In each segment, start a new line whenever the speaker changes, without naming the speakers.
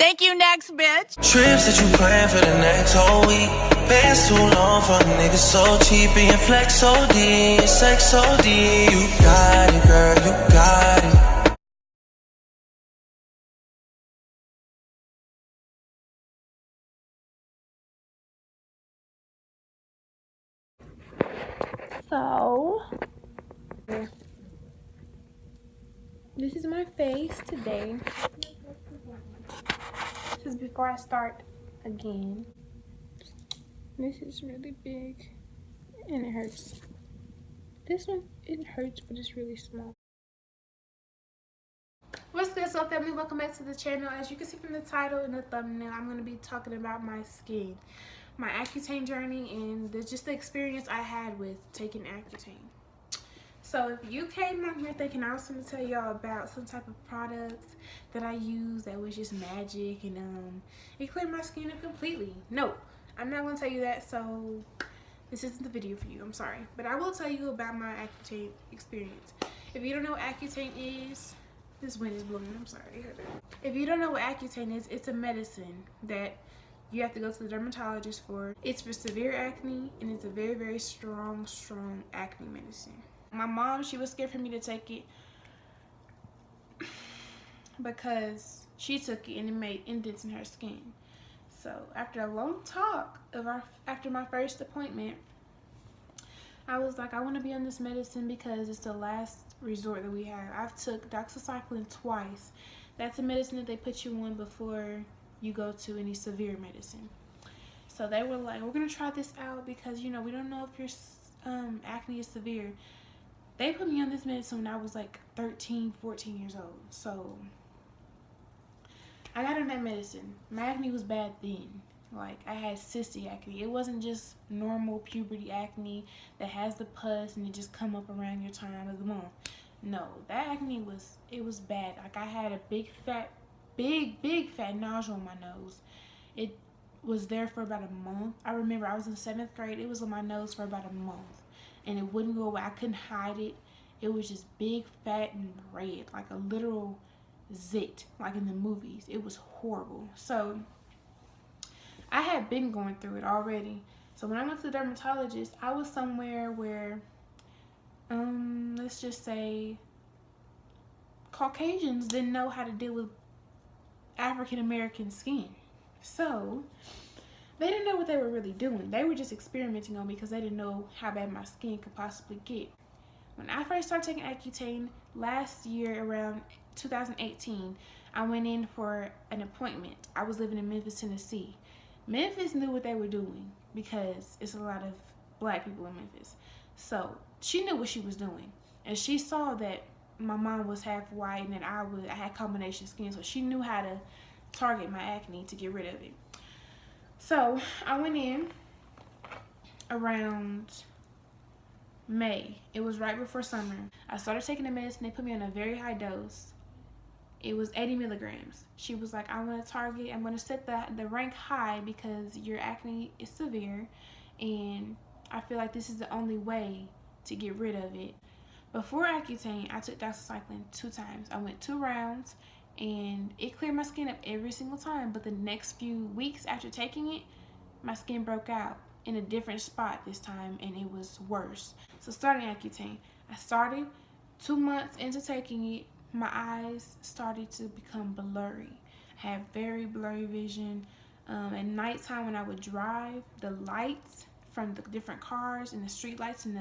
Thank you, next bitch.
Trips that you plan for the next whole week. Bands too long for niggas so cheap. Being flex OD, sex OD. You got it, girl, you got it.
So, this is my face today. This is before I start again. This is really big and it hurts. This one, it hurts, but it's really small. What's good, soul family? Welcome back to the channel. As you can see from the title and the thumbnail, I'm going to be talking about my skin, my Accutane journey, and just the experience I had with taking Accutane. So if you came on here thinking I was going to tell y'all about some type of products that I use that was just magic and it cleared my skin up completely, no, I'm not going to tell you that. So this isn't the video for you, I'm sorry, but I will tell you about my Accutane experience. If you don't know what Accutane is, this wind is blowing, I'm sorry. If you don't know what Accutane is, it's a medicine that you have to go to the dermatologist for. It's for severe acne, and it's a very, very strong acne medicine. My mom, she was scared for me to take it because she took it and it made indents in her skin. So after a long talk after my first appointment, I was like, I want to be on this medicine because it's the last resort that we have. I've took doxycycline twice. That's a medicine that they put you on before you go to any severe medicine. So they were like, we're going to try this out because, you know, we don't know if your acne is severe. They put me on this medicine when I was like 13, 14 years old. So I got on that medicine. My acne was bad then. Like, I had cystic acne. It wasn't just normal puberty acne that has the pus and it just come up around your time of the month. No, that acne was bad. Like, I had a big fat nodule on my nose. It was there for about a month. I remember I was in 7th grade. It was on my nose for about a month. And it wouldn't go away. I couldn't hide it. It was just big, fat, and red. Like a literal zit. Like in the movies. It was horrible. So I had been going through it already. So when I went to the dermatologist, I was somewhere where, let's just say, Caucasians didn't know how to deal with African American skin. So they didn't know what they were really doing. They were just experimenting on me because they didn't know how bad my skin could possibly get. When I first started taking Accutane last year, around 2018, I went in for an appointment. I was living in Memphis, Tennessee. Memphis knew what they were doing because it's a lot of black people in Memphis. So she knew what she was doing. And she saw that my mom was half white and that I had combination skin. So she knew how to target my acne to get rid of it. So I went in around May. It was right before summer. I started taking the medicine. They put me on a very high dose. It was 80 milligrams. She was like, I'm going to set the rank high because your acne is severe and I feel like this is the only way to get rid of it. Before Accutane, I took doxycycline 2 times. I went 2 rounds and it cleared my skin up every single time. But the next few weeks after taking it, my skin broke out in a different spot this time and it was worse. So starting Accutane, I started 2 months into taking it. My eyes started to become blurry. I had very blurry vision. At nighttime when I would drive, the lights from the different cars and the street lights and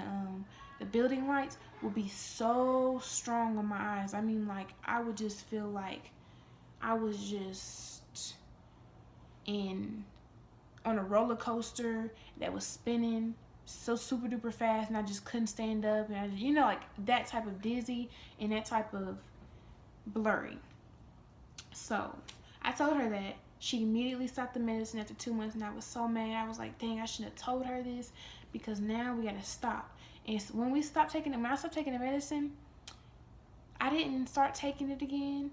the building lights would be so strong on my eyes. I mean, like, I would just feel like I was just on a roller coaster that was spinning so super duper fast and I just couldn't stand up. And you know, like that type of dizzy and that type of blurry. So I told her that. She immediately stopped the medicine after 2 months and I was so mad. I was like, dang, I shouldn't have told her this because now we gotta stop. And so when I stopped taking the medicine, I didn't start taking it again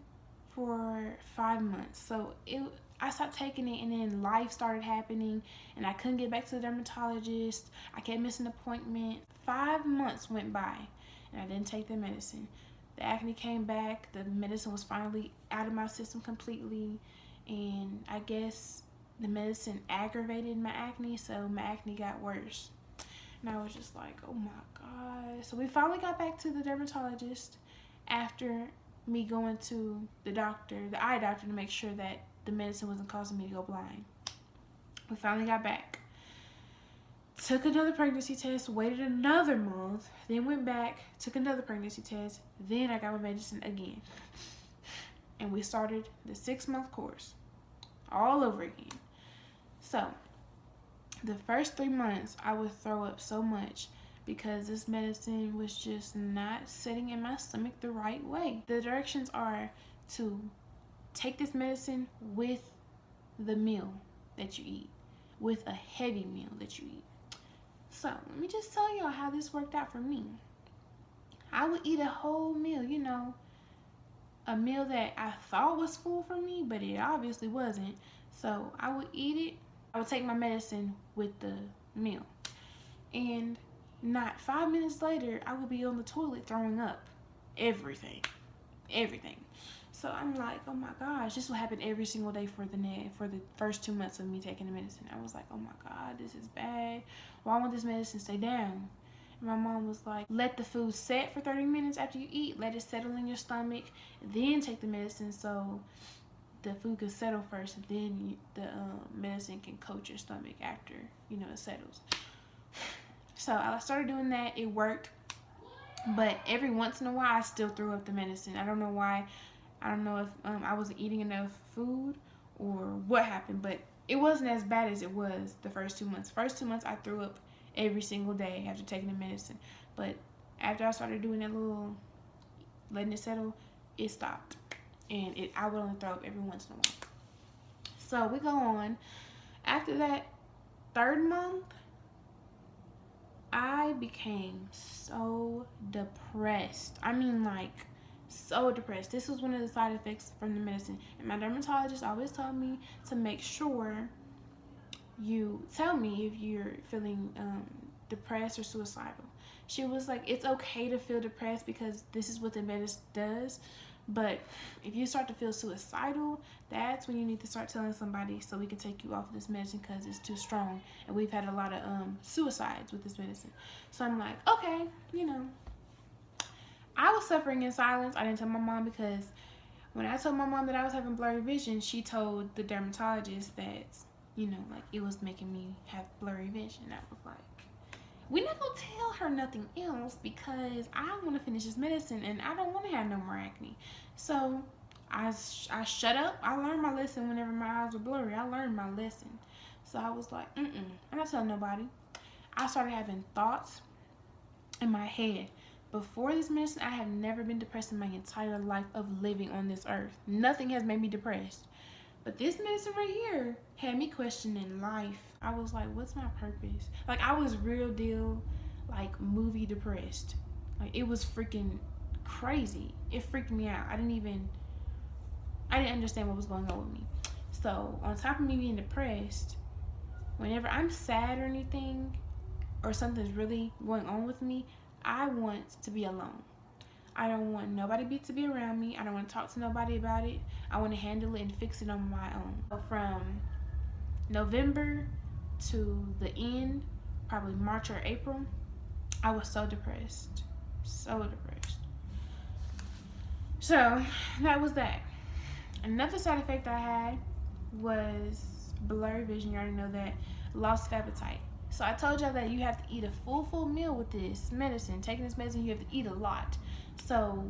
for 5 months. So I stopped taking it and then life started happening and I couldn't get back to the dermatologist. I kept missing appointments. 5 months went by and I didn't take the medicine. The acne came back. The medicine was finally out of my system completely and I guess the medicine aggravated my acne, so my acne got worse. And I was just like, oh my God. So we finally got back to the dermatologist after me going to the doctor, the eye doctor, to make sure that the medicine wasn't causing me to go blind. We finally got back. Took another pregnancy test, waited another month, then went back, took another pregnancy test, then I got my medicine again. And we started the 6-month course all over again. So the first 3 months I would throw up so much because this medicine was just not sitting in my stomach the right way. The directions are to take this medicine with the meal that you eat, with a heavy meal that you eat. So let me just tell y'all how this worked out for me. I would eat a whole meal, you know, a meal that I thought was full for me, but it obviously wasn't. So I would eat it. I would take my medicine with the meal. And not 5 minutes later, I would be on the toilet throwing up everything. So I'm like, oh my gosh, this will happen every single day for the first 2 months of me taking the medicine. I was like, oh my God, this is bad. Why won't this medicine stay down? And my mom was like, let the food set for 30 minutes after you eat. Let it settle in your stomach. Then take the medicine so the food can settle first. And then the medicine can coat your stomach after, you know, it settles. So I started doing that. It worked. But every once in a while, I still threw up the medicine. I don't know why. I don't know if I wasn't eating enough food or what happened, but it wasn't as bad as it was the first 2 months. First 2 months, I threw up every single day after taking the medicine. But after I started doing that little, letting it settle, it stopped. And I would only throw up every once in a while. So we go on. After that 3rd month, I became so depressed. I mean, like, so depressed. This was one of the side effects from the medicine. And my dermatologist always told me to make sure you tell me if you're feeling depressed or suicidal. She was like, it's okay to feel depressed because this is what the medicine does. But if you start to feel suicidal, that's when you need to start telling somebody so we can take you off of this medicine because it's too strong. And we've had a lot of suicides with this medicine. So I'm like, okay, you know. I was suffering in silence. I didn't tell my mom because when I told my mom that I was having blurry vision, she told the dermatologist that, you know, like, it was making me have blurry vision. I was like, we're not going to tell her nothing else because I want to finish this medicine and I don't want to have no more acne. So I shut up. I learned my lesson whenever my eyes were blurry. I learned my lesson. So I was like, I'm not telling nobody. I started having thoughts in my head. Before this medicine, I have never been depressed in my entire life of living on this earth. Nothing has made me depressed. But this medicine right here had me questioning life. I was like, what's my purpose? Like, I was real deal, like, movie depressed. Like, it was freaking crazy. It freaked me out. I didn't understand what was going on with me. So, on top of me being depressed, whenever I'm sad or anything, or something's really going on with me, I want to be alone. I don't want nobody to be around me. I don't want to talk to nobody about it. I want to handle it and fix it on my own. From November to the end, probably March or April, I was so depressed. So depressed. So that was that. Another side effect I had was blurry vision. You already know that. Loss of appetite. So I told y'all that you have to eat a full meal with this medicine. Taking this medicine, you have to eat a lot. So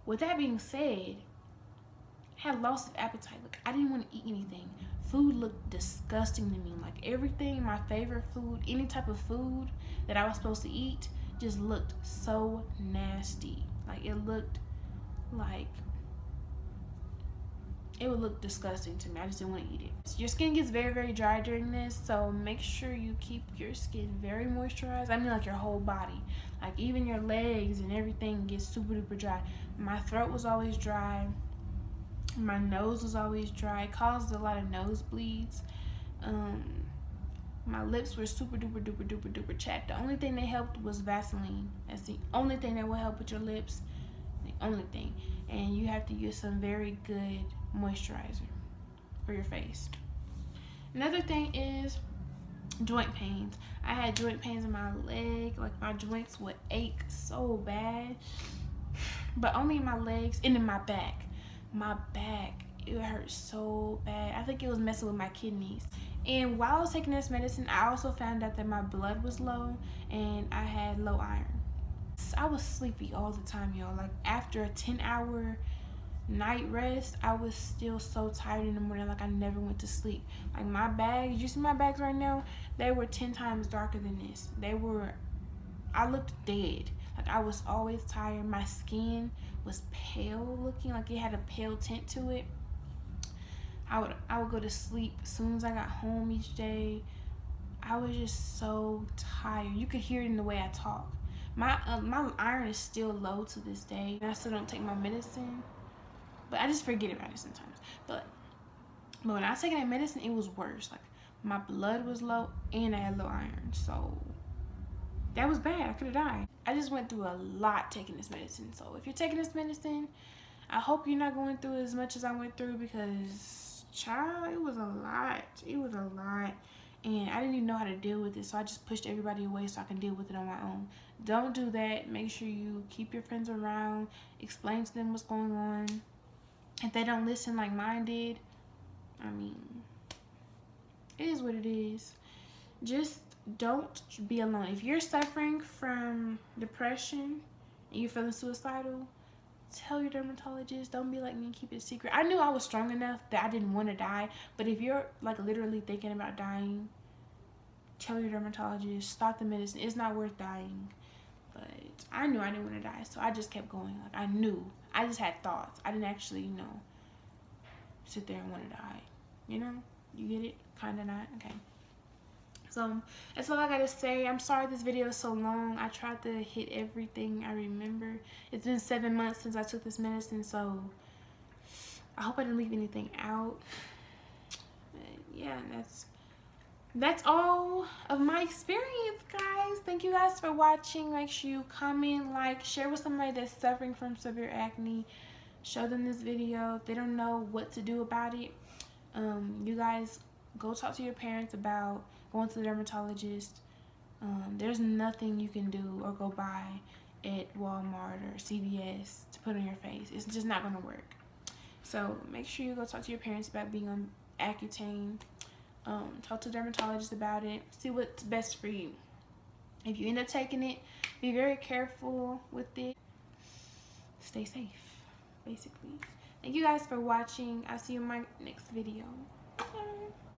with that being said, I had loss of appetite. Like, I didn't want to eat anything. Food looked disgusting to me. Like, everything, my favorite food, any type of food that I was supposed to eat just looked so nasty. Like, it looked like it would look disgusting to me. I just didn't want to eat it. Your skin gets very dry during this, so make sure you keep your skin very moisturized. I mean, like, your whole body. Like, even your legs and everything gets super duper dry. My throat was always dry. My nose was always dry. It caused a lot of nosebleeds. My lips were super duper chapped. The only thing that helped was Vaseline. That's the only thing that will help with your lips. The only thing. And you have to use some very good moisturizer for your face. Another thing is joint pains. I had joint pains in my leg, like my joints would ache so bad, but only in my legs and in my back. My back, it hurt so bad. I think it was messing with my kidneys. And while I was taking this medicine, I also found out that my blood was low and I had low iron. I was sleepy all the time, y'all. Like after a 10-hour night rest, I was still so tired in the morning, like I never went to sleep. Like my bags, you see my bags right now, they were 10 times darker than this. I looked dead. Like I was always tired. My skin was pale looking, like it had a pale tint to it. I would go to sleep as soon as I got home each day. I was just so tired. You could hear it in the way I talk. My iron is still low to this day, and I still don't take my medicine. But I just forget about it sometimes. But when I was taking that medicine, it was worse. Like my blood was low and I had low iron. So that was bad. I could have died. I just went through a lot taking this medicine. So if you're taking this medicine, I hope you're not going through as much as I went through, because child, it was a lot. It was a lot. And I didn't even know how to deal with it. So I just pushed everybody away so I can deal with it on my own. Don't do that. Make sure you keep your friends around. Explain to them what's going on. If they don't listen like mine did, I mean, it is what it is. Just don't be alone. If you're suffering from depression and you're feeling suicidal, tell your dermatologist. Don't be like me and keep it a secret. I knew I was strong enough that I didn't want to die, but if you're like literally thinking about dying, tell your dermatologist. Stop the medicine. It's not worth dying. But I knew I didn't want to die, so I just kept going. Like I knew. I just had thoughts. I didn't actually, sit there and want to die. You get it? Kind of not. Okay. So that's all I gotta say. I'm sorry this video is so long. I tried to hit everything I remember. It's been 7 months since I took this medicine, so I hope I didn't leave anything out. But yeah, that's all of my experience, guys. Thank you guys for watching. Make sure you comment, like, share with somebody that's suffering from severe acne. Show them this video if they don't know what to do about it. You guys go talk to your parents about going to the dermatologist. There's nothing you can do or go buy at Walmart or CVS to put on your face. It's just not gonna work. So make sure you go talk to your parents about being on Accutane. Talk to a dermatologist about it. See what's best for you. If you end up taking it, be very careful with it. Stay safe, basically. Thank you guys for watching. I'll see you in my next video. Bye.